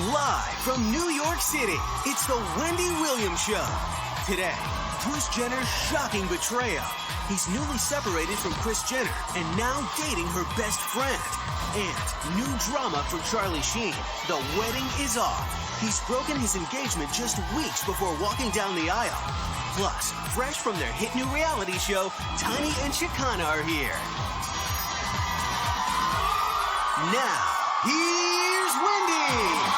Live from New York City, it's the Wendy Williams Show. Today, Bruce Jenner's shocking betrayal. He's newly separated from Kris Jenner and now dating her best friend. And new drama for Charlie Sheen. The wedding is off. He's broken his engagement just weeks before walking down the aisle. Plus, fresh from their hit new reality show, Tiny and Shekinah are here. Now, here's Wendy.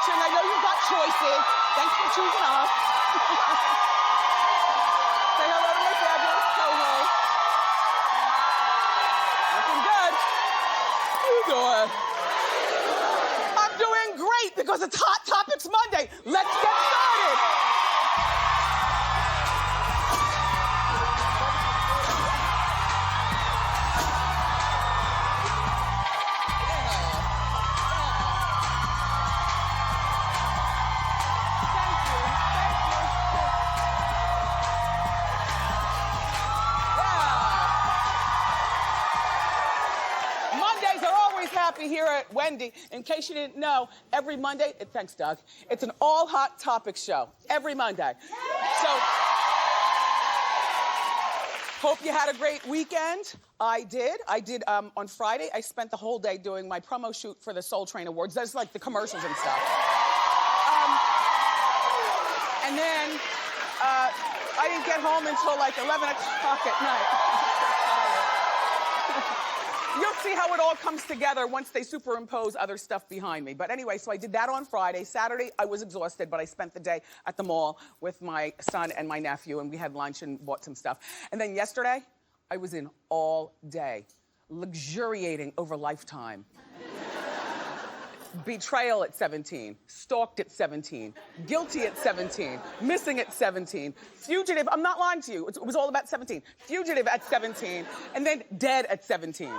I know you've got choices. Thanks for choosing us. Say hello to my fabulous co-host. Looking good. How you doing? I'm doing great because it's Hot Topics Monday. Let's get started. Here at Wendy. In case you didn't know, every Monday, thanks Doug, it's an all hot topics show. Every Monday. So, hope you had a great weekend. I did on Friday, I spent the whole day doing my promo shoot for the Soul Train Awards. That's like the commercials and stuff. And then, I didn't get home until like 11 o'clock at night. You'll see how it all comes together once they superimpose other stuff behind me. But anyway, so I did that on Friday. Saturday, I was exhausted, but I spent the day at the mall with my son and my nephew, and we had lunch and bought some stuff. And then yesterday, I was in all day, luxuriating over Lifetime. Betrayal at 17, stalked at 17, guilty at 17, missing at 17, fugitive, I'm not lying to you, it was all about 17, fugitive at 17, and then dead at 17.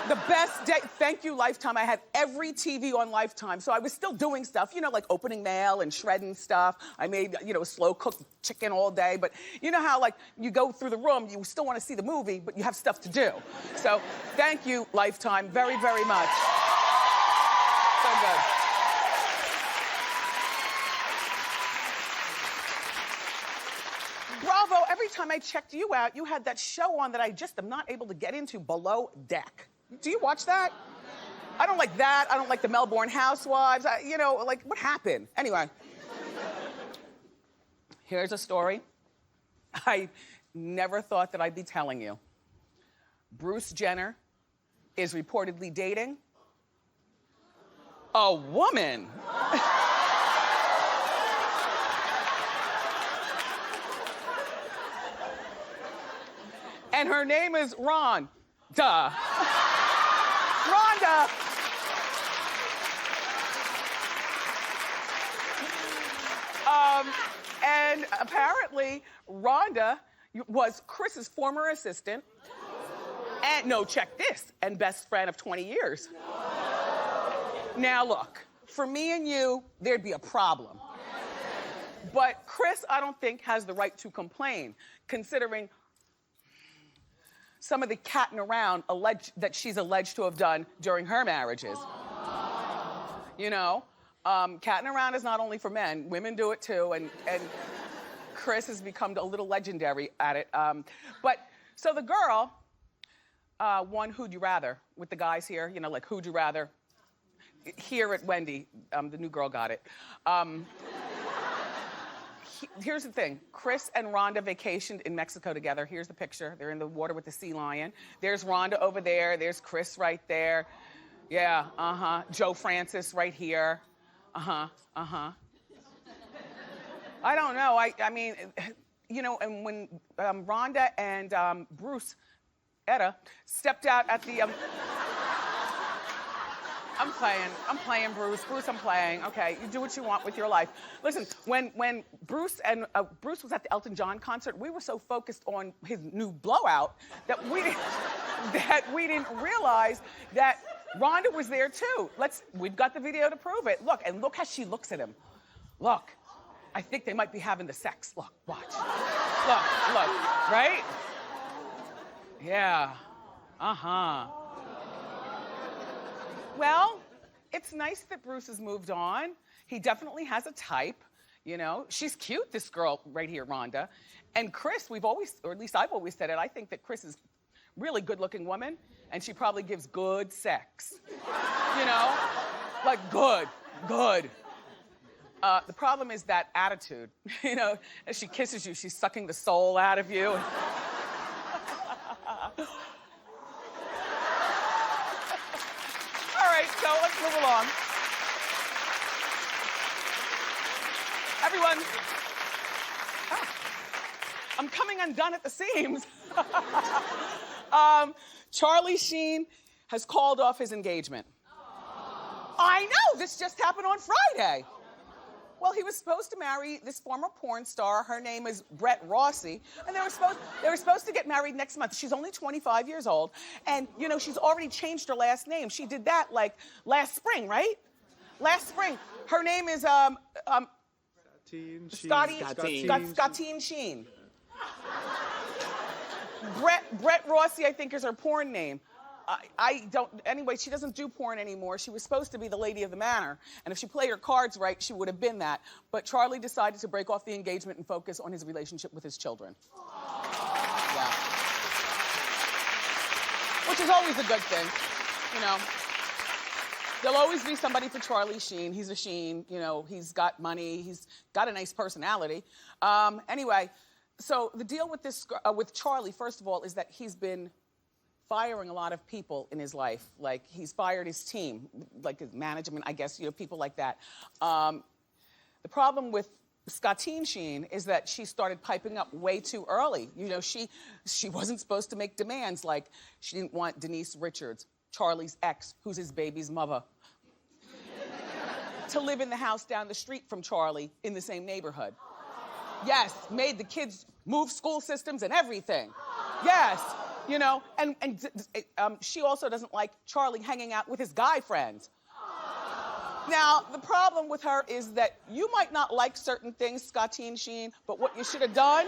The best day, thank you Lifetime, I had every TV on Lifetime, so I was still doing stuff, you know, like opening mail and shredding stuff. I made, you know, slow cooked chicken all day, but you know how like you go through the room, you still want to see the movie, but you have stuff to do. So thank you Lifetime very, very much. So good. Bravo, every time I checked you out, you had that show on that I just am not able to get into, Below Deck. Do you watch that? I don't like that. I don't like the Melbourne Housewives. You know, like, what happened? Anyway. Here's a story I never thought that I'd be telling you. Bruce Jenner is reportedly dating a woman. And her name is Rhonda. Rhonda. And apparently Rhonda was Kris's former assistant and, no, check this, and best friend of 20 years. Now look, for me and you, there'd be a problem. But Kris, I don't think, has the right to complain, considering some of the catting around that she's alleged to have done during her marriages. You know, catting around is not only for men, women do it too, and Kris has become a little legendary at it. But, so the girl won Who'd You Rather with the guys here, you know, like Who'd You Rather? Here at Wendy, the new girl got it. Here's the thing, Kris and Rhonda vacationed in Mexico together. Here's the picture, they're in the water with the sea lion. There's Rhonda over there, there's Kris right there. Yeah, Joe Francis right here. I don't know, I mean, you know, and when Rhonda and Bruce Etta stepped out at the, I'm playing, Bruce. Bruce, I'm playing. Okay, you do what you want with your life. Listen, when Bruce was at the Elton John concert, we were so focused on his new blowout that we didn't realize that Rhonda was there too. We've got the video to prove it. Look, and look how she looks at him. Look, I think they might be having the sex. Look, watch. Look, right? Yeah, uh-huh. Well, it's nice that Bruce has moved on. He definitely has a type, you know. She's cute, this girl right here, Rhonda. And Kris, we've always, or at least I've always said it, I think that Kris is a really good-looking woman, and she probably gives good sex. You know? Like good. The problem is that attitude. You know, as she kisses you, she's sucking the soul out of you. All right, so let's move along. Everyone, I'm coming undone at the seams. Charlie Sheen has called off his engagement. I know, this just happened on Friday. Well, he was supposed to marry this former porn star. Her name is Brett Rossi, and they were supposed to get married next month. She's only 25 years old, and you know she's already changed her last name. She did that like last spring, right? Last spring. Her name is Scottine Sheen. Brett Rossi, I think, is her porn name. Anyway, she doesn't do porn anymore. She was supposed to be the lady of the manor, and if she played her cards right, she would have been that. But Charlie decided to break off the engagement and focus on his relationship with his children. Yeah. Which is always a good thing, you know. There'll always be somebody for Charlie Sheen. He's a Sheen, you know, he's got money, he's got a nice personality. Anyway, so the deal with with Charlie, first of all, is that he's been firing a lot of people in his life. Like, he's fired his team, like his management, I guess, you know, people like that. The problem with Scottine Sheen is that she started piping up way too early. You know, she wasn't supposed to make demands, like she didn't want Denise Richards, Charlie's ex, who's his baby's mother, to live in the house down the street from Charlie in the same neighborhood. Yes, made the kids move school systems and everything. Yes. You know, and she also doesn't like Charlie hanging out with his guy friends. Now, the problem with her is that you might not like certain things, Scottine Sheen, but what you should have done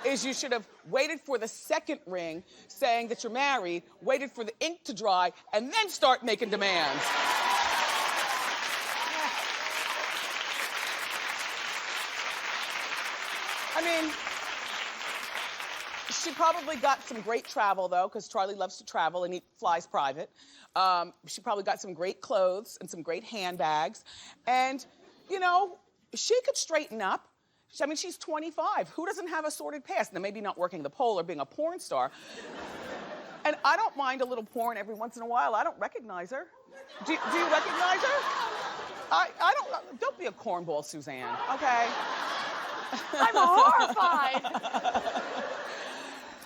is you should have waited for the second ring saying that you're married, waited for the ink to dry, and then start making demands. I mean, she probably got some great travel, though, because Charlie loves to travel and he flies private. She probably got some great clothes and some great handbags. And, you know, she could straighten up. I mean, she's 25. Who doesn't have a sordid past? Now, maybe not working the pole or being a porn star. And I don't mind a little porn every once in a while. I don't recognize her. Do you recognize her? Don't be a cornball, Suzanne, okay? I'm horrified.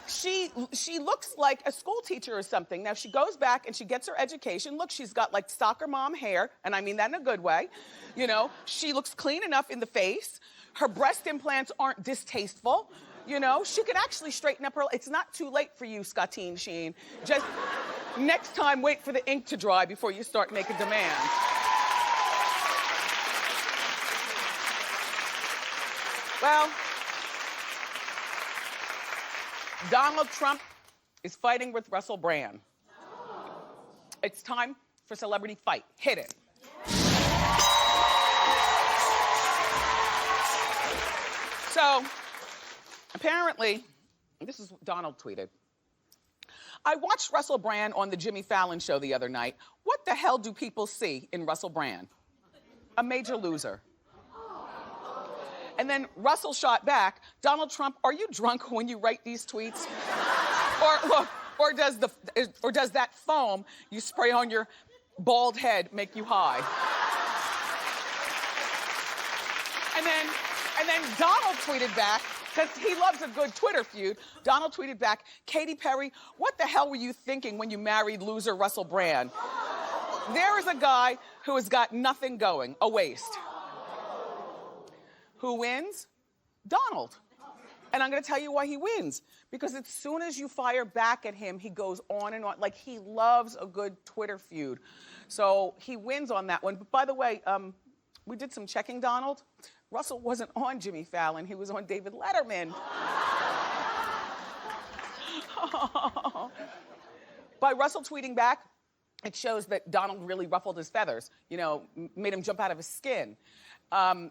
She looks like a school teacher or something. Now, she goes back and she gets her education. Look, she's got like soccer mom hair, and I mean that in a good way. You know, she looks clean enough in the face. Her breast implants aren't distasteful. You know, she could actually straighten up her. It's not too late for you, Scottine Sheen. Just next time, wait for the ink to dry before you start making demands. Well, Donald Trump is fighting with Russell Brand. It's time for Celebrity Fight. Hit it. So, apparently, this is what Donald tweeted. I watched Russell Brand on the Jimmy Fallon show the other night. What the hell do people see in Russell Brand? A major loser. And then Russell shot back, Donald Trump, are you drunk when you write these tweets? or does that foam you spray on your bald head make you high? And then Donald tweeted back, because he loves a good Twitter feud. Donald tweeted back, Katy Perry, what the hell were you thinking when you married loser Russell Brand? There is a guy who has got nothing going, a waste. Who wins? Donald. And I'm gonna tell you why he wins. Because as soon as you fire back at him, he goes on and on. Like, he loves a good Twitter feud. So he wins on that one. But by the way, we did some checking, Donald. Russell wasn't on Jimmy Fallon, he was on David Letterman. By Russell tweeting back, it shows that Donald really ruffled his feathers, you know, made him jump out of his skin. Thing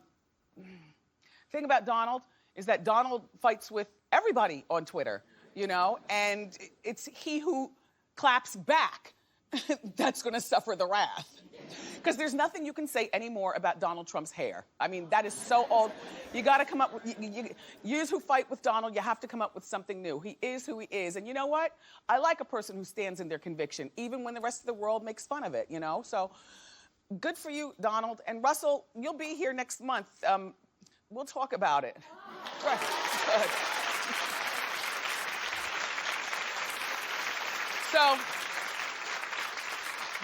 about Donald is that Donald fights with everybody on Twitter, you know, and it's he who claps back that's gonna suffer the wrath. Because there's nothing you can say anymore about Donald Trump's hair. I mean, that is so old. You gotta come up with, yous who fight with Donald, you have to come up with something new. He is who he is. And you know what? I like a person who stands in their conviction, even when the rest of the world makes fun of it, you know? So, good for you, Donald. And Russell, you'll be here next month. We'll talk about it. Right. Good. So,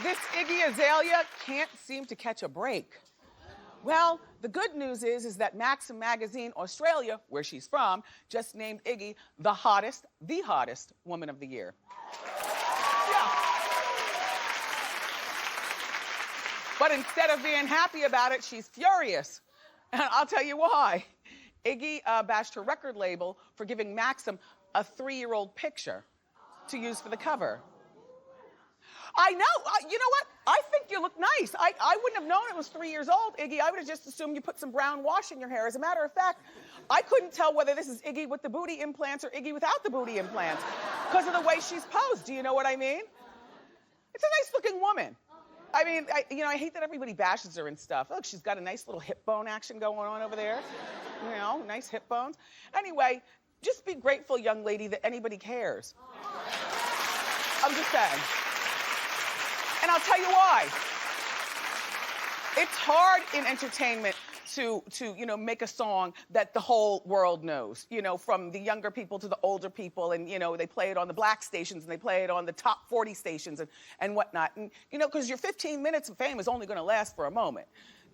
this Iggy Azalea can't seem to catch a break. Well, the good news is that Maxim Magazine Australia, where she's from, just named Iggy the hottest woman of the year. Yeah. But instead of being happy about it, she's furious. And I'll tell you why. Iggy bashed her record label for giving Maxim a 3-year-old picture to use for the cover. I know, you know what? I think you look nice. I wouldn't have known it was 3 years old, Iggy. I would have just assumed you put some brown wash in your hair. As a matter of fact, I couldn't tell whether this is Iggy with the booty implants or Iggy without the booty implants because of the way she's posed. Do you know what I mean? It's a nice looking woman. I mean, I hate that everybody bashes her and stuff. Look, she's got a nice little hip bone action going on over there. You know, nice hip bones. Anyway, just be grateful, young lady, that anybody cares. I'm just saying. And I'll tell you why. It's hard in entertainment to make a song that the whole world knows, you know, from the younger people to the older people, and, you know, they play it on the black stations and they play it on the top 40 stations and whatnot. And, you know, because your 15 minutes of fame is only gonna last for a moment,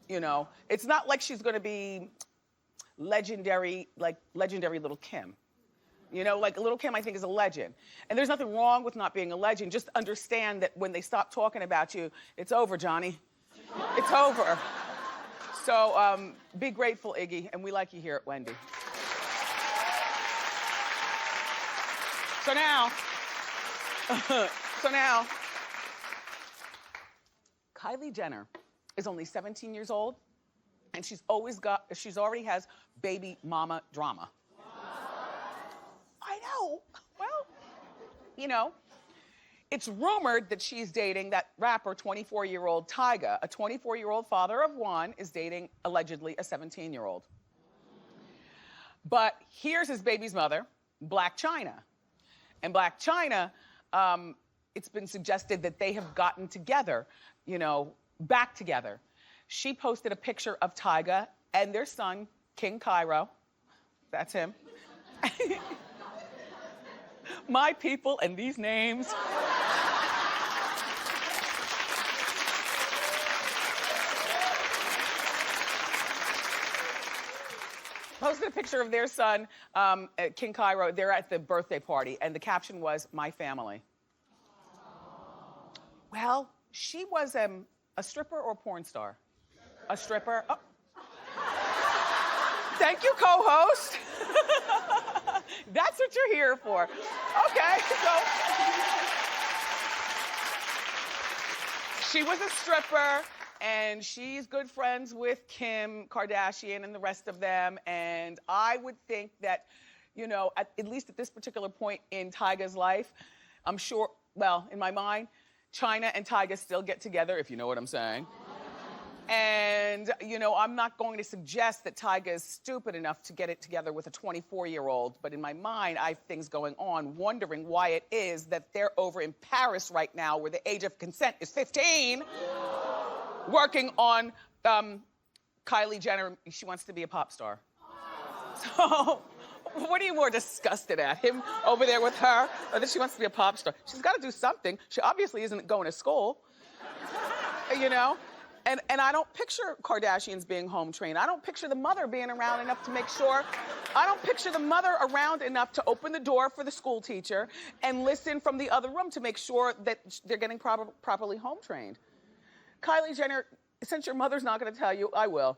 you know. It's not like she's gonna be legendary, like legendary Little Kim. You know, like Little Kim, I think, is a legend. And there's nothing wrong with not being a legend. Just understand that when they stop talking about you, it's over, Johnny. It's over. So be grateful, Iggy, and we like you here at Wendy. So now, Kylie Jenner is only 17 years old, and she's already has baby mama drama. I know. Well, you know, it's rumored that she's dating that rapper 24-year-old Tyga. A 24-year-old father of one is dating, allegedly, a 17-year-old. But here's his baby's mother, Blac Chyna. And Blac Chyna, it's been suggested that they have gotten together, you know, back together. She posted a picture of Tyga and their son, King Cairo. That's him. My people and these names. Posted a picture of their son, King Cairo. They're at the birthday party, and the caption was, "My family." Well, she was a stripper or porn star? A stripper. Oh. Thank you, co-host. That's what you're here for. Okay, so. She was a stripper, and she's good friends with Kim Kardashian and the rest of them. And I would think that, you know, at least at this particular point in Tyga's life, I'm sure, well, in my mind, Chyna and Tyga still get together, if you know what I'm saying. And, you know, I'm not going to suggest that Tyga is stupid enough to get it together with a 24-year-old, but in my mind, I have things going on, wondering why it is that they're over in Paris right now, where the age of consent is 15, working on Kylie Jenner. She wants to be a pop star. So, what are you more disgusted at? Him over there with her, or that she wants to be a pop star? She's got to do something. She obviously isn't going to school. you know? And I don't picture Kardashians being home trained. I don't picture the mother being around enough to make sure. I don't picture the mother around enough to open the door for the school teacher and listen from the other room to make sure that they're getting properly home trained. Kylie Jenner, since your mother's not gonna tell you, I will.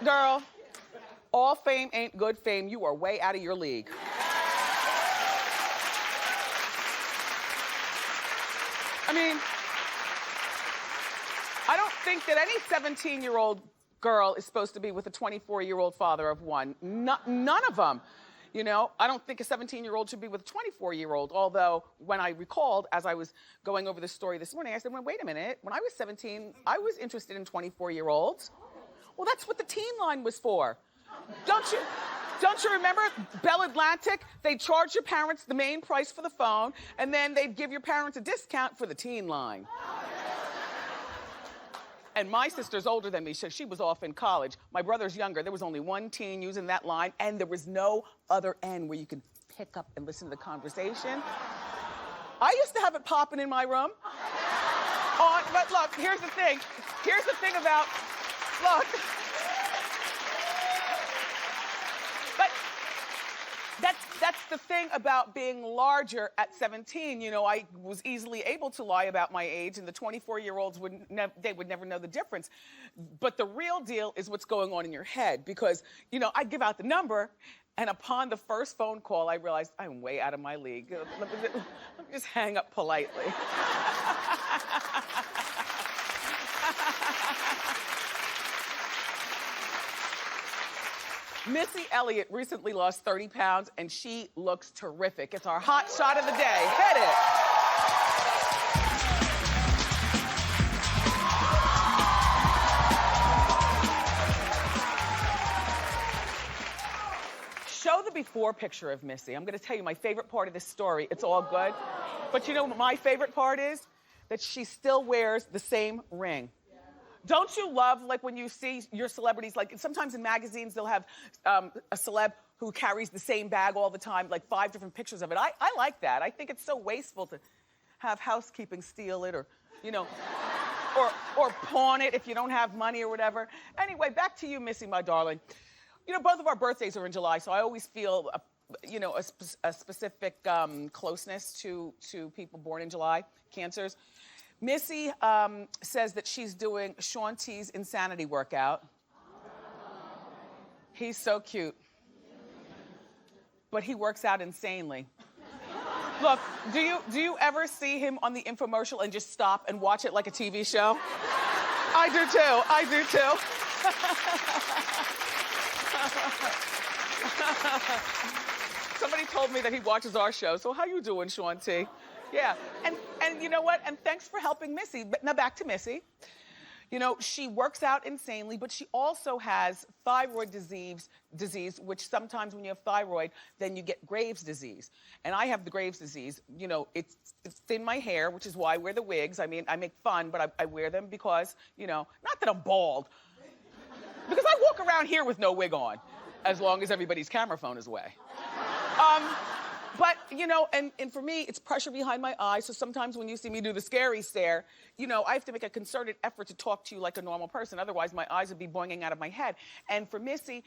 Girl, all fame ain't good fame. You are way out of your league. I mean, I don't think that any 17-year-old girl is supposed to be with a 24-year-old father of one. None of them. You know, I don't think a 17-year-old should be with a 24-year-old, although when I recalled, as I was going over this story this morning, I said, well, wait a minute. When I was 17, I was interested in 24-year-olds. Well, that's what the teen line was for. Don't you remember Bell Atlantic? They'd charge your parents the main price for the phone, and then they'd give your parents a discount for the teen line. And my sister's older than me, so she was off in college. My brother's younger. There was only one teen using that line, and there was no other end where you could pick up and listen to the conversation. I used to have it popping in my room. But look, here's the thing. Here's the thing about, look. But that's the thing about being larger at 17. You know, I was easily able to lie about my age, and the 24-year-olds would never know the difference. But the real deal is what's going on in your head, because, you know, I give out the number, and upon the first phone call, I realized I'm way out of my league. Let me just hang up politely. Missy Elliott recently lost 30 pounds, and she looks terrific. It's our hot shot of the day. Hit it. Show the before picture of Missy. I'm gonna tell you my favorite part of this story. It's all good. But you know what my favorite part is? That she still wears the same ring. Don't you love, like, when you see your celebrities, like sometimes in magazines they'll have a celeb who carries the same bag all the time, like 5 different pictures of it. I like that. I think it's so wasteful to have housekeeping steal it, or, you know, or pawn it if you don't have money or whatever. Anyway, back to you, Missy, my darling. You know, both of our birthdays are in July, so I always feel, you know, a specific closeness to people born in July, cancers. Missy says that she's doing Shaun T's insanity workout. He's so cute. But he works out insanely. Look, do you ever see him on the infomercial and just stop and watch it like a TV show? I do too. I do too. Somebody told me that he watches our show. So how you doing, Shaun T? Yeah, and you know what? And thanks for helping Missy. But now back to Missy. You know, she works out insanely, but she also has thyroid disease, which sometimes when you have thyroid, then you get Graves' disease. And I have the Graves' disease. You know, it's in my hair, which is why I wear the wigs. I mean, I make fun, but I wear them because, you know, not that I'm bald, because I walk around here with no wig on, as long as everybody's camera phone is away. But, you know, and for me, it's pressure behind my eyes. So sometimes when you see me do the scary stare, you know, I have to make a concerted effort to talk to you like a normal person. Otherwise, my eyes would be boinging out of my head. And for Missy,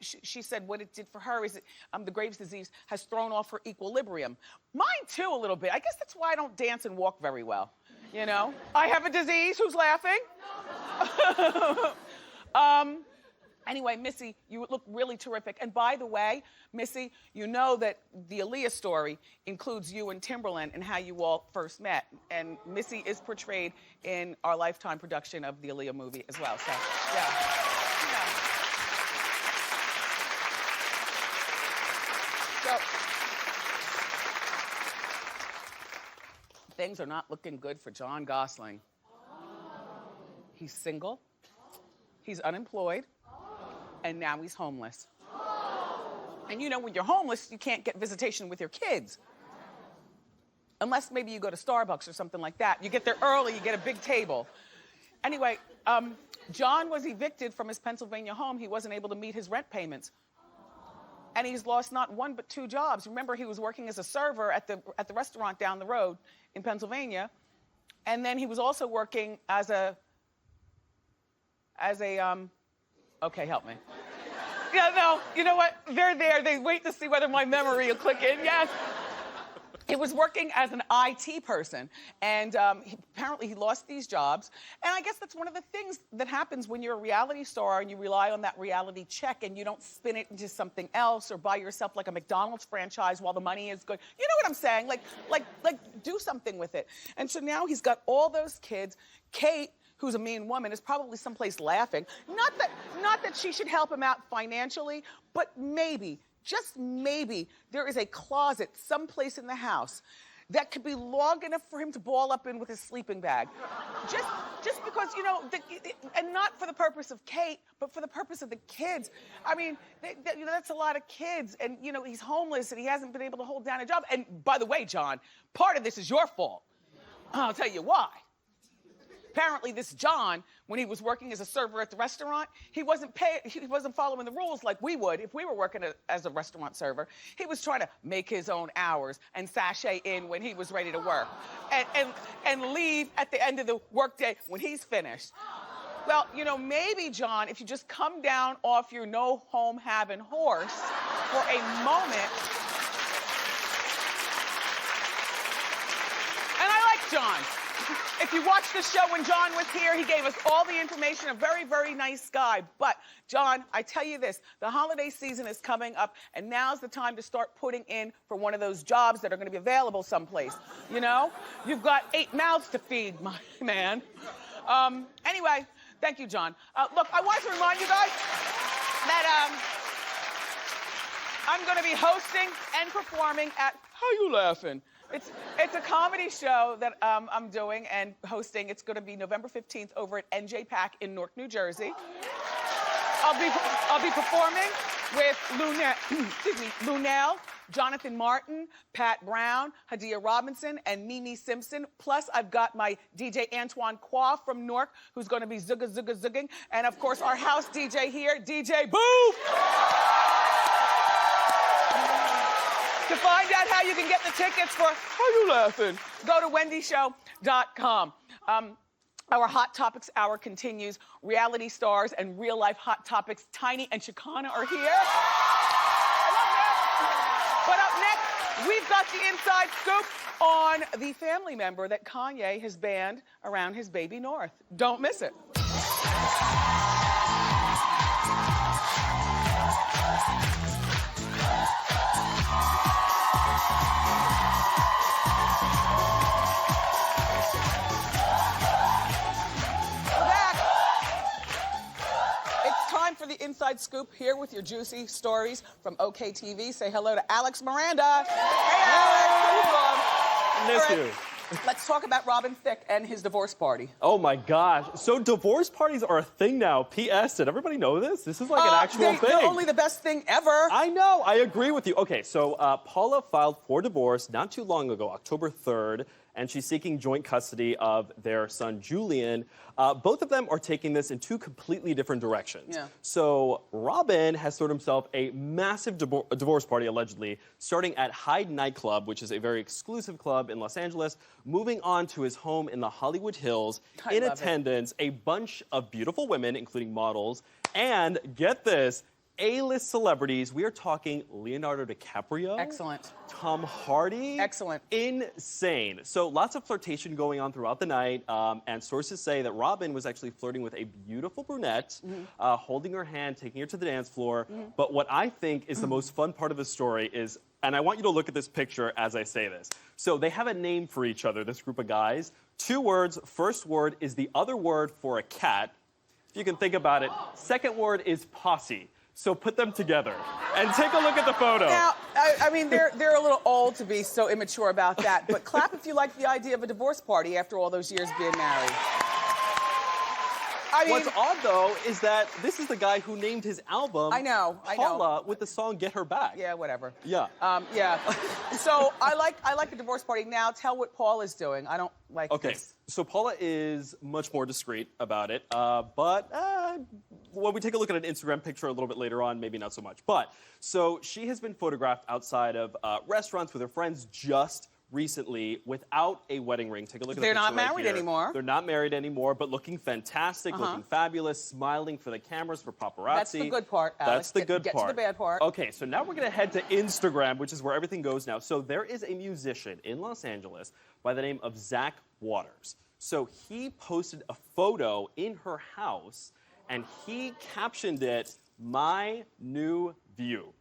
she said what it did for her is the Graves' disease has thrown off her equilibrium. Mine, too, a little bit. I guess that's why I don't dance and walk very well, you know? I have a disease. Who's laughing? Anyway, Missy, you look really terrific. And by the way, Missy, you know that the Aaliyah story includes you and Timberland and how you all first met. And Missy is portrayed in our Lifetime production of the Aaliyah movie as well. So, yeah. So, things are not looking good for John Gosling. He's single. He's unemployed. And now he's homeless. And you know, when you're homeless, you can't get visitation with your kids. Unless maybe you go to Starbucks or something like that. You get there early, you get a big table. Anyway, John was evicted from his Pennsylvania home. He wasn't able to meet his rent payments. And he's lost not one but 2 jobs. Remember, he was working as a server at the restaurant down the road in Pennsylvania. And then he was also working as a, okay, help me. Yeah, no, you know what? They're there. They wait to see whether my memory will click in. Yes. He was working as an IT person, and apparently he lost these jobs. And I guess that's one of the things that happens when you're a reality star and you rely on that reality check and you don't spin it into something else or buy yourself like a McDonald's franchise while the money is good. You know what I'm saying? Like do something with it. And so now he's got all those kids. Kate, who's a mean woman, is probably someplace laughing. Not that she should help him out financially, but maybe, just maybe, there is a closet someplace in the house that could be long enough for him to ball up in with his sleeping bag. Just because, you know, and not for the purpose of Kate, but for the purpose of the kids. I mean, you know, that's a lot of kids, and, you know, he's homeless and he hasn't been able to hold down a job. And by the way, John, part of this is your fault. I'll tell you why. Apparently this John, when he was working as a server at the restaurant, he wasn't following the rules like we would if we were working as a restaurant server. He was trying to make his own hours and sashay in when he was ready to work and leave at the end of the workday when he's finished. Well, you know, maybe, John, if you just come down off your no home having horse for a moment. And I like John. If you watched the show when John was here, he gave us all the information, a very, very nice guy. But, John, I tell you this, the holiday season is coming up, and now's the time to start putting in for one of those jobs that are gonna be available someplace, you know? You've got 8 mouths to feed, my man. Anyway, thank you, John. Look, I wanted to remind you guys that I'm gonna be hosting and performing at, how you laughing? It's a comedy show that I'm doing and hosting. It's going to be November 15th over at NJ Pack in Newark, New Jersey. I'll be performing with Lunel, Jonathan Martin, Pat Brown, Hadia Robinson, and Mimi Simpson. Plus, I've got my DJ Antoine Qua from Newark, who's going to be zugging. And of course, our house DJ here, DJ Boo! To find out how you can get the tickets for How You Laughing, go to wendyshow.com. Our Hot Topics Hour continues. Reality stars and real-life hot topics, Tiny and Shekinah, are here. But up next, we've got the inside scoop on the family member that Kanye has banned around his baby North. Don't miss it. For the inside scoop here with your juicy stories from OKTV. Say hello to Alex Miranda. Hey, Alex. Miss you. Let's talk about Robin Thicke and his divorce party. Oh my gosh. So divorce parties are a thing now. P.S. Did everybody know this? This is like an actual thing. They're only the best thing ever. I know. I agree with you. Okay, so Paula filed for divorce not too long ago, October 3rd, and she's seeking joint custody of their son, Julian. Both of them are taking this in 2 completely different directions. Yeah. So Robin has thrown himself a massive divorce party, allegedly, starting at Hyde Nightclub, which is a very exclusive club in Los Angeles, moving on to his home in the Hollywood Hills. In attendance, a bunch of beautiful women, including models, and get this, A-list celebrities. We are talking Leonardo DiCaprio. Excellent. Tom Hardy. Excellent. Insane. So lots of flirtation going on throughout the night, and sources say that Robin was actually flirting with a beautiful brunette, holding her hand, taking her to the dance floor. But what I think is the most fun part of the story is, and I want you to look at this picture as I say this. So they have a name for each other, this group of guys. 2 words. First word is the other word for a cat. If you can think about it. Second word is posse. So put them together and take a look at the photo. Now, I mean, they're a little old to be so immature about that, but clap if you like the idea of a divorce party after all those years being married. I mean, what's odd, though, is that this is the guy who named his album Paula with the song Get Her Back. Yeah, whatever. Yeah. Yeah. So I like a divorce party. Now tell what Paul is doing. I don't like this. So Paula is much more discreet about it, but when we take a look at an Instagram picture a little bit later on, maybe not so much. But, so she has been photographed outside of restaurants with her friends just recently without a wedding ring. Take a look at the They're picture not right married here. anymore. They're not married anymore, but looking fantastic, looking fabulous, smiling for the cameras, for paparazzi. That's the good part, Alex. That's the good Get part. to the bad part. Okay, so now we're going to head to Instagram, which is where everything goes now. So there is a musician in Los Angeles by the name of Zach Waters. So he posted a photo in her house, and he captioned it, "My New View."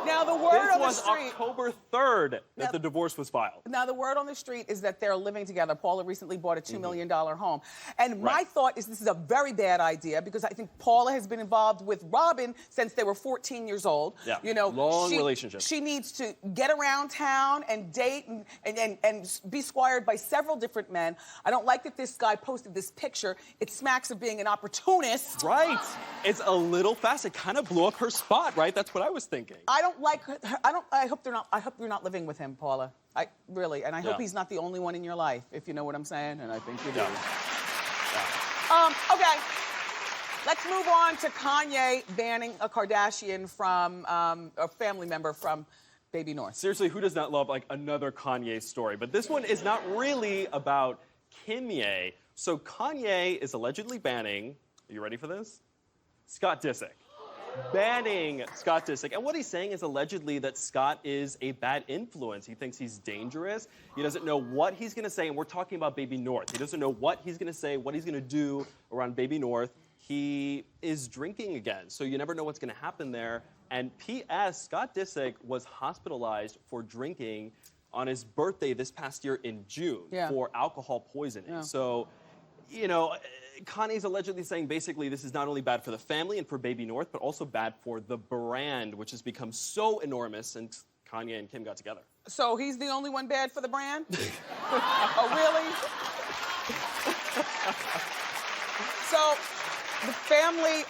Now, the word This on the was street... October 3rd that Now- the divorce was filed. Now, the word on the street is that they're living together. Paula recently bought a $2 million home. And my Right. thought is this is a very bad idea because I think Paula has been involved with Robin since they were 14 years old. Yeah, You know, long relationship. She needs to get around town and date and be squired by several different men. I don't like that this guy posted this picture. It smacks of being an opportunist. Right. It's a little fast. It kind of blew up her spot, right? That's what I was thinking. I don't like her. I hope you're not living with him, Paula. I really, and I hope Yeah. he's not the only one in your life, if you know what I'm saying, and I think you do. Yeah. Okay. Let's move on to Kanye banning a Kardashian from a family member from Baby North. Seriously, who does not love like another Kanye story? But this one is not really about Kimye. So Kanye is allegedly banning, are you ready for this? Scott Disick. Banning Scott Disick. And what he's saying is allegedly that Scott is a bad influence. He thinks he's dangerous. He doesn't know what he's going to say. And we're talking about Baby North. He doesn't know what he's going to say, what he's going to do around Baby North. He is drinking again. So you never know what's going to happen there. And P.S. Scott Disick was hospitalized for drinking on his birthday this past year in June for alcohol poisoning. Yeah. So, you know, Kanye's allegedly saying basically this is not only bad for the family and for Baby North, but also bad for the brand, which has become so enormous since Kanye and Kim got together. So he's the only one bad for the brand? Oh, really? So the family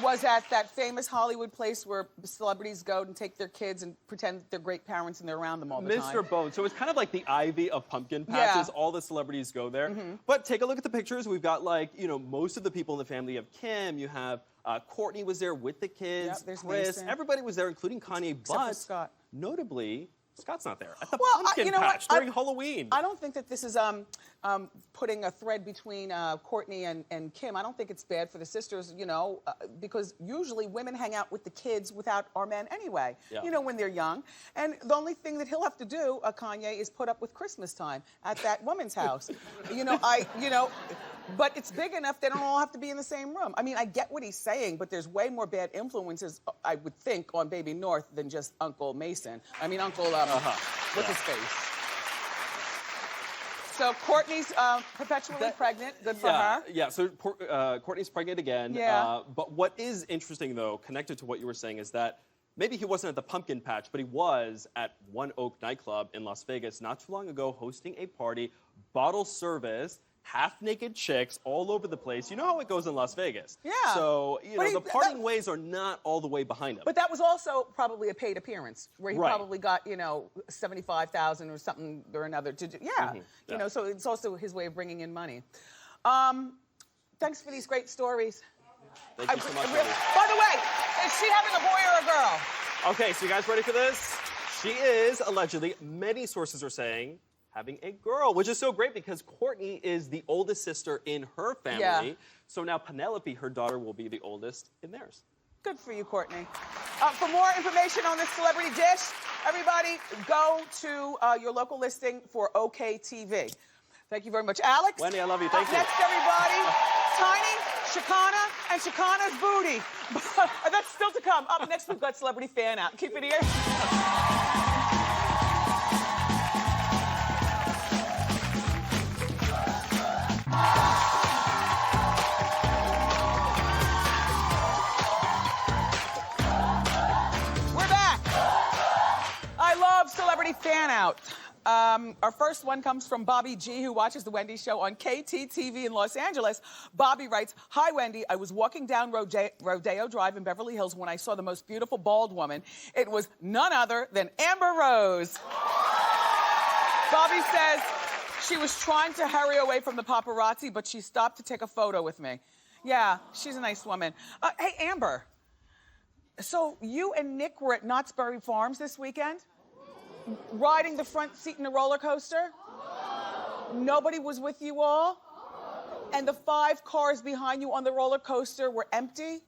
was at that famous Hollywood place where celebrities go and take their kids and pretend they're great parents and they're around them all the time. Mr. Bone. So it's kind of like the Ivy of pumpkin patches. All the celebrities go there. But take a look at the pictures. We've got like, you know, most of the people in the family. You have Kim, you have Courtney was there with the kids, Yep, there's Kris, Mason. everybody was there, including Kanye, Except for but Scott. notably, Scott's not there at the Well, pumpkin you know what? patch during Halloween. I don't think that this is putting a thread between Courtney and Kim. I don't think it's bad for the sisters, you know, because usually women hang out with the kids without our men anyway, you know, when they're young. And the only thing that he'll have to do, Kanye, is put up with Christmas time at that woman's house. But it's big enough they don't all have to be in the same room. I mean, I get what he's saying, but there's way more bad influences, I would think, on Baby North than just Uncle Mason. I mean, Uncle, what's his face? So Courtney's perpetually pregnant. Good for her. Yeah, so Courtney's pregnant again. Yeah. But what is interesting, though, connected to what you were saying, is that maybe he wasn't at the pumpkin patch, but he was at One Oak nightclub in Las Vegas not too long ago hosting a party, bottle service, half-naked chicks all over the place. You know how it goes in Las Vegas. Yeah. So, you know, But the parting ways are not all the way behind him. But that was also probably a paid appearance where he Right. probably got, you know, $75,000 or something or another to do. Yeah. You know, so it's also his way of bringing in money. Thanks for these great stories. Thank you so much, Wendy. By the way, is she having a boy or a girl? Okay, so you guys ready for this? She is allegedly, many sources are saying, having a girl, which is so great because Courtney is the oldest sister in her family. Yeah. So now Penelope, her daughter, will be the oldest in theirs. Good for you, Courtney. For more information on this celebrity dish, everybody go to your local listing for OKTV. Thank you very much. Alex? Wendy, I love you. Thank you. Next, everybody, Tiny, Shekinah, and Shekinah's booty. That's still to come. Up next, we've got Celebrity Fan Out. Keep it here. We're back. I love Celebrity Fan Out. Our first one comes from Bobby G, who watches The Wendy Show on KTTV in Los Angeles. Bobby writes, "Hi, Wendy. I was walking down Rodeo Drive in Beverly Hills when I saw the most beautiful bald woman. It was none other than Amber Rose." Bobby says she was trying to hurry away from the paparazzi, but she stopped to take a photo with me. Yeah, she's a nice woman. Hey, Amber. So you and Nick were at Knott's Berry Farms this weekend? riding the front seat in a roller coaster? Nobody was with you all? And the 5 cars behind you on the roller coaster were empty?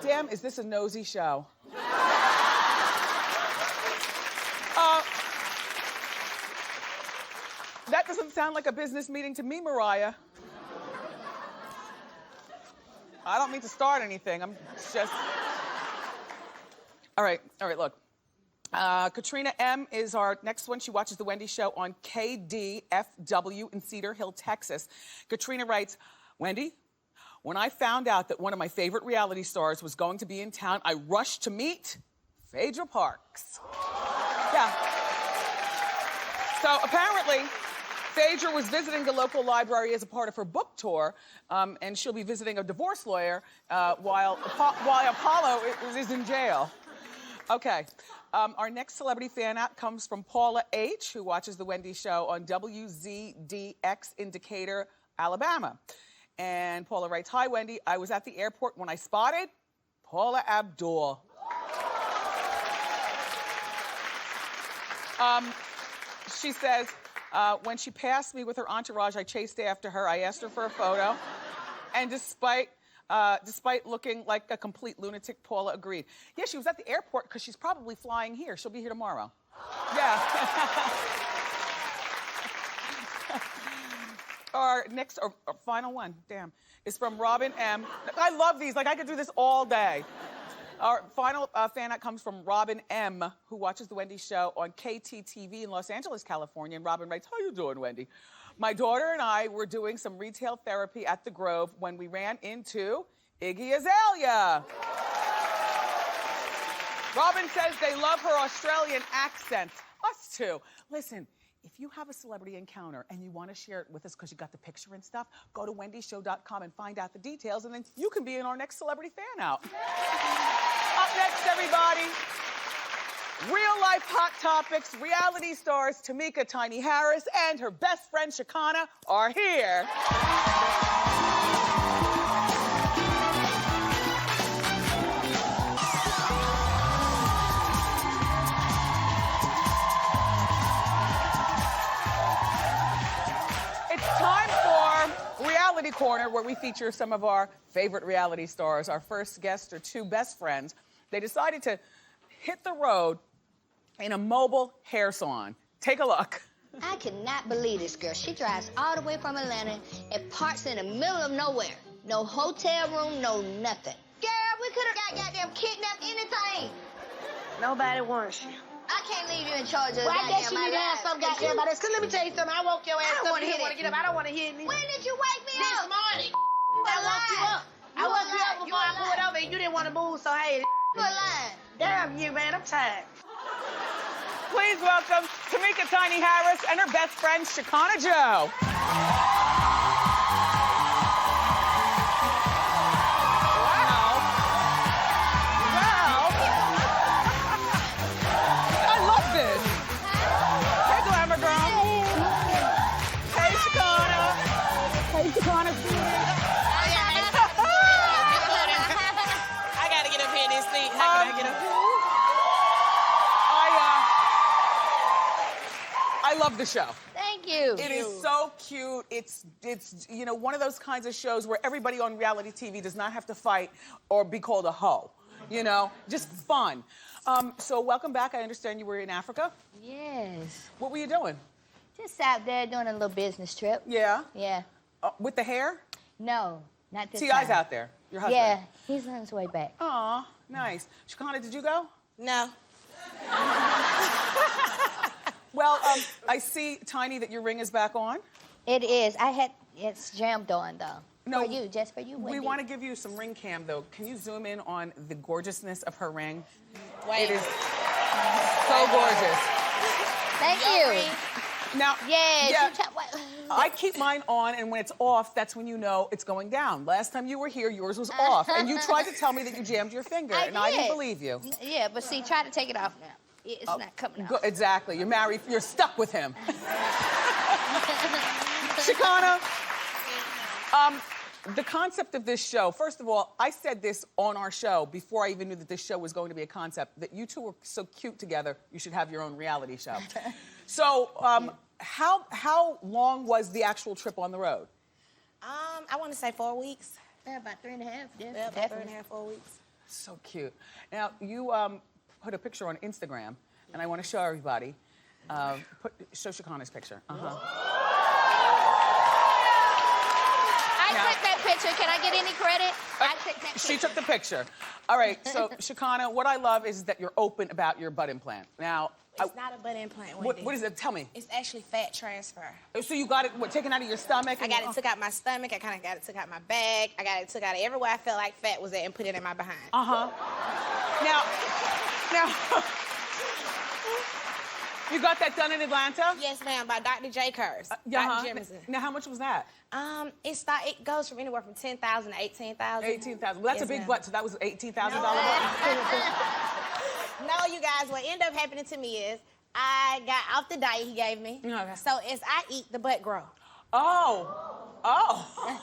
Damn, is this a nosy show? That doesn't sound like a business meeting to me, Mariah. I don't mean to start anything. I'm just... All right, look. Katrina M is our next one. She watches The Wendy Show on KDFW in Cedar Hill, Texas. Katrina writes, Wendy, when I found out that one of my favorite reality stars was going to be in town, I rushed to meet Phaedra Parks. Yeah. So apparently, Phaedra was visiting the local library as a part of her book tour, and she'll be visiting a divorce lawyer while Apollo is in jail. Okay. Our next celebrity fan out comes from Paula H., who watches The Wendy Show on WZDX in Decatur, Alabama. And Paula writes, hi, Wendy. I was at the airport when I spotted Paula Abdul. She says, when she passed me with her entourage, I chased after her. I asked her for a photo. And despite looking like a complete lunatic, Paula agreed. Yeah, she was at the airport because she's probably flying here. She'll be here tomorrow. Yeah. Our next, or final one, damn, is from Robin M. I love these. Like, I could do this all day. Our final fan out comes from Robin M., who watches The Wendy Show on KTTV in Los Angeles, California. And Robin writes, how you doing, Wendy? My daughter and I were doing some retail therapy at the Grove when we ran into Iggy Azalea. Robin says they love her Australian accent. Us too. Listen, if you have a celebrity encounter and you want to share it with us because you got the picture and stuff, go to wendyshow.com and find out the details, and then you can be in our next celebrity fan out. Up next, everybody. Real life hot topics, reality stars Tamika Tiny Harris and her best friend Shekinah are here. It's time for Reality Corner, where we feature some of our favorite reality stars. Our first guests are 2 best friends. They decided to hit the road in a mobile hair salon. Take a look. I cannot believe this girl. She drives all the way from Atlanta and parks in the middle of nowhere. No hotel room, no nothing. Girl, we could have got goddamn kidnapped, anything. Nobody wants you. I can't leave you in charge of Well, I guess goddamn you need to my have life. some goddamn about this. Cause let me tell you something. I woke your ass I don't up. wanna You hear don't want to it. get up. I don't want to hear it. When did you wake me This up? morning. You I a woke you lie. up. I woke you up before I pulled over and you didn't want to move, so hey. You a lie. Damn you, man. I'm tired. Please welcome Tamika Tiny Harris and her best friend Shekinah Joe. I love this. Hey, Glamour Girl. Hey, Shekinah. Hey, Shekinah. I gotta get up here in this seat. How can I get up here? I love the show. Thank you. It is so cute. It's you know, one of those kinds of shows where everybody on reality TV does not have to fight or be called a hoe. You know, just fun. So welcome back. I understand you were in Africa. Yes. What were you doing? Just out there doing a little business trip. Yeah. Yeah. With the hair? No, not this T.I.'s time. out there. Your husband. Yeah, he's on his way back. Aw, nice. Shekinah, did you go? No. Well, I see, Tiny, that your ring is back on. It is. It's jammed on, though. No, For you, just for you, Wendy. We want to give you some ring cam, though. Can you zoom in on the gorgeousness of her ring? Wait. It is so gorgeous. Thank you. Now, Yes. yeah, You what? I keep mine on, and when it's off, that's when you know it's going down. Last time you were here, yours was off, and you tried to tell me that you jammed your finger, and I didn't did. believe you. Yeah, but see, try to take it off now. It's not coming out. Exactly. You're married. You're stuck with him. Shekinah, The concept of this show, first of all, I said this on our show before I even knew that this show was going to be a concept, that you two were so cute together, you should have your own reality show. So, how long was the actual trip on the road? I want to say 4 weeks. Yeah, about 3.5. Yeah, About definitely. 3.5, 4 weeks. So cute. Now, you put a picture on Instagram, and I want to show everybody. Show Shekinah's picture. I took that picture. Can I get any credit? I took that picture. She took the picture. All right, so Shekinah, what I love is that you're open about your butt implant. Now, It's not a butt implant, Wendy. what is it? Tell me. It's actually fat transfer. So you got it, taken out of your stomach? I got it took out my stomach. I kind of got it took out my bag. I got it took out everywhere I felt like fat was at and put it in my behind. Now, you got that done in Atlanta? Yes, ma'am, by Dr. J. Kurz. Yeah. Dr. Jemison. Now, how much was that? It goes from anywhere from $10,000 to $18,000. $18,000. Well, that's Yes, a big ma'am. butt, so that was $18,000. No, you guys, what ended up happening to me is I got off the diet he gave me. Okay. So as I eat, the butt grow. Oh.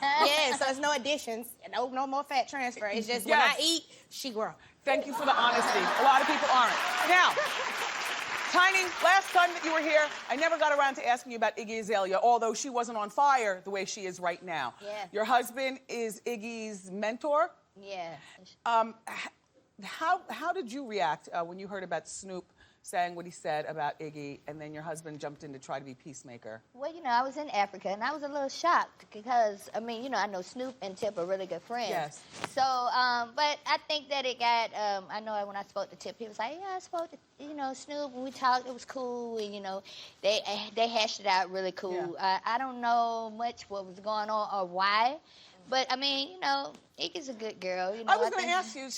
Yeah, so it's no additions, no more fat transfer. It's just when Yes. I eat, she grow. Thank you for the honesty. A lot of people aren't. Now, Tiny, last time that you were here, I never got around to asking you about Iggy Azalea, although she wasn't on fire the way she is right now. Yeah. Your husband is Iggy's mentor. Yeah. How did you react when you heard about Snoop saying what he said about Iggy, and then your husband jumped in to try to be peacemaker? Well, I was in Africa, and I was a little shocked because, I know Snoop and Tip are really good friends. Yes. So, but I think that it got, I know when I spoke to Tip, he was like, yeah, I spoke to, Snoop, and we talked, it was cool, and, they hashed it out really cool. Yeah. I don't know much what was going on or why, but, Iggy's a good girl, I was going to ask you,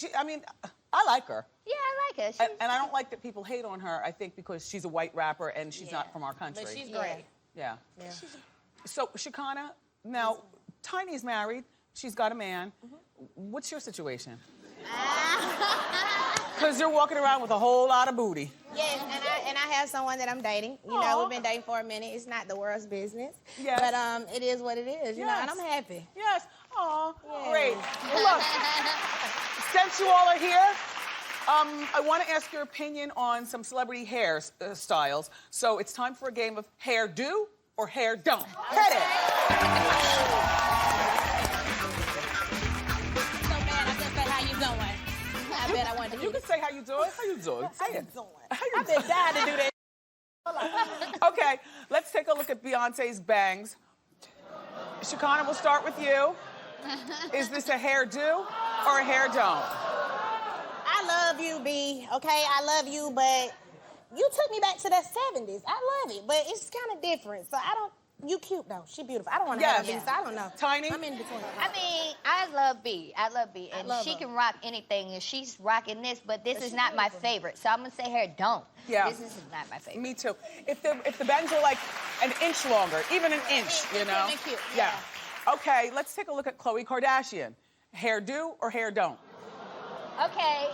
I like her. Yeah, I like her. And I don't like that people hate on her, I think, because she's a white rapper and she's not from our country. But she's great. Yeah. So, Shekinah, now, Tiny's married. She's got a man. What's your situation? Because you're walking around with a whole lot of booty. Yes, and I have someone that I'm dating. We've been dating for a minute. It's not the world's business. Yes. But it is what it is, and I'm happy. Yes. Aw, Yeah. great. Well, look, since you all are here, I want to ask your opinion on some celebrity hair styles. So it's time for a game of hair do or hair don't. Hit it. So man, I just said, how you doing? I bet I wanted to You can say how you doing. How you doing? Say it. I've been dying to do that. Okay, let's take a look at Beyonce's bangs. Shekinah, we'll start with you. Is this a hair do or a hair don't? I love you, B. Okay, I love you, but you took me back to the 70s. I love it, but it's kind of different. So I don't. You cute though. She beautiful. I don't want to have a B, so I don't know. Tiny? I'm in between. I love B. I love B. And love she her. can rock anything, and she's rocking this, but this is not my favorite. So I'm going to say hair don't. Yeah. This is not my favorite. Me too. If the bangs were like an inch longer, even an inch, It you know? could've been cute, Yeah. yeah. Okay, let's take a look at Khloe Kardashian. Hair do or hair don't? Okay.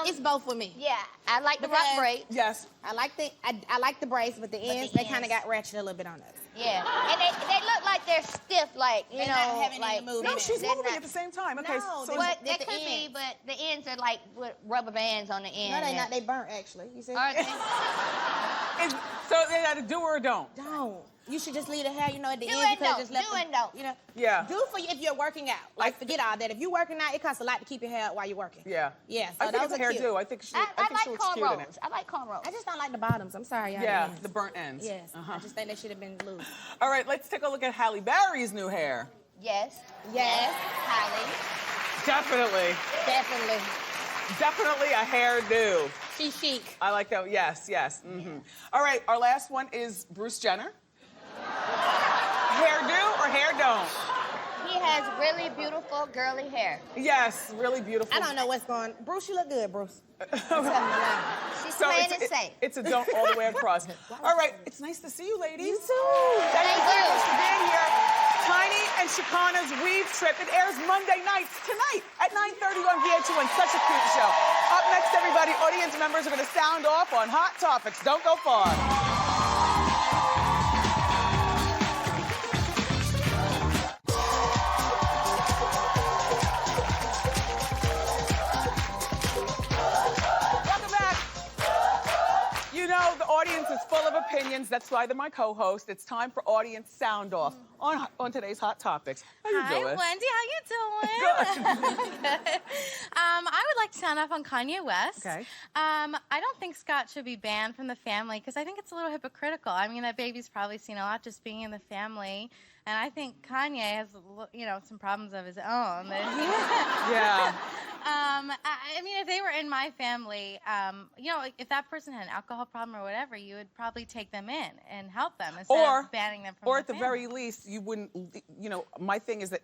It's both for me. Yeah, I like the rock Because- braids. Yes. I like the braids, but the ends they kind of got ratchet a little bit on us. Yeah, and they look like they're stiff, like, They're not having any movement. No, she's they're moving not- at the same time. Okay, No, so But At that the could be, ends. but the ends are like with rubber bands on the end. No, they and- not. They burnt actually. You see? Are they? so they either do or don't? Don't. You should just leave the hair, at the Do end and because don't. just let Do them, and don't. Yeah. Do for you if you're working out. Like forget all that. If you're working out, it costs a lot to keep your hair out while you're working. Yeah. Yeah. So I think those it's a are hair cute. do. I think she I looks like cute in cornrows. it. I like cornrows. I just don't like the bottoms. I'm sorry, y'all. Yeah, ends. the burnt ends. Yes. Uh-huh. I just think they should have been loose. All right, let's take a look at Halle Berry's new hair. Yes. Yes. Holly. Definitely. Definitely. Definitely a hair do. She's chic. I like that. Yes. All right, our last one is Bruce Jenner. Hair do or hair don't? He has really beautiful girly hair. Yes, really beautiful. I don't know what's going. Bruce, you look good, Bruce. She's So playing it's, it safe. it's a don't all the way across. All right, it's nice to see you, ladies. You too. Thank you Thank so you. much for being here. Tiny and Shekinah's Weave Trip. It airs Monday nights tonight at 9:30 on VH1. Such a cute show. Up next, everybody, audience members are going to sound off on Hot Topics. Don't go far. audience is full of opinions. That's why they're my co-host. It's time for audience sound off on today's Hot Topics. How you doing? Hi, Wendy. How you doing? Good. I would like to sound off on Kanye West. Okay. I don't think Scott should be banned from the family because I think it's a little hypocritical. I mean, that baby's probably seen a lot just being in the family. And I think Kanye has, some problems of his own. Yeah. I mean, if they were in my family, if that person had an alcohol problem or whatever, you would probably take them in and help them instead of banning them from or the at the family. very least, you wouldn't. My thing is that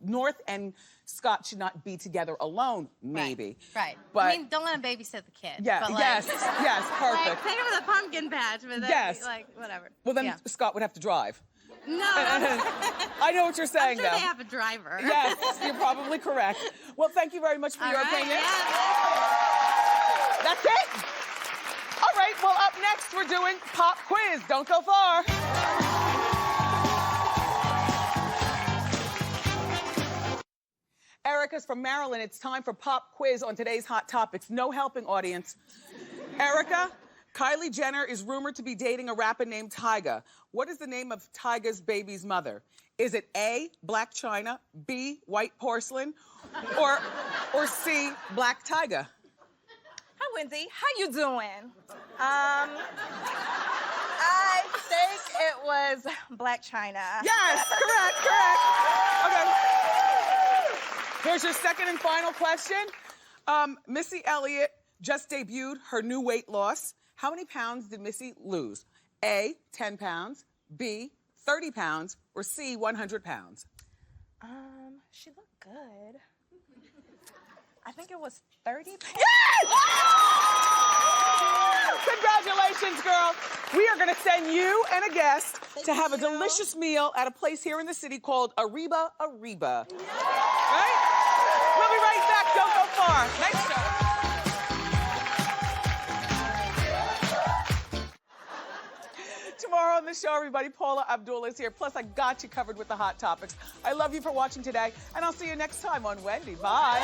North and Scott should not be together alone. Maybe. Right. But I mean, don't let him babysit the kid. yeah. But Yes. Perfect. Like, take him to the pumpkin patch, but then, Yes. whatever. Well, then Yeah. Scott would have to drive. No. I know what you're saying, I'm sure though. they have a driver. Yes, you're probably correct. Well, thank you very much for All your right, opinion. yeah. That's it. All right, well, up next, we're doing Pop Quiz. Don't go far. Erica's from Maryland. It's time for Pop Quiz on today's Hot Topics. No helping, audience. Erica, Kylie Jenner is rumored to be dating a rapper named Tyga. What is the name of Tyga's baby's mother? Is it A, Black China, B, White Porcelain, or C, Black Tyga? Hi, Wendy. How you doing? I think it was Black China. Yes, correct. Okay. Here's your second and final question. Missy Elliott just debuted her new weight loss. How many pounds did Missy lose? A, 10 pounds, B, 30 pounds, or C, 100 pounds? She looked good. I think it was 30 pounds. Yes! Congratulations, girl. We are gonna send you and a guest to have a delicious meal at a place here in the city called Arriba. Right? We'll be right back. Don't go far. Next show. Tomorrow on the show, everybody, Paula Abdul is here. Plus, I got you covered with the Hot Topics. I love you for watching today, and I'll see you next time on Wendy. Bye.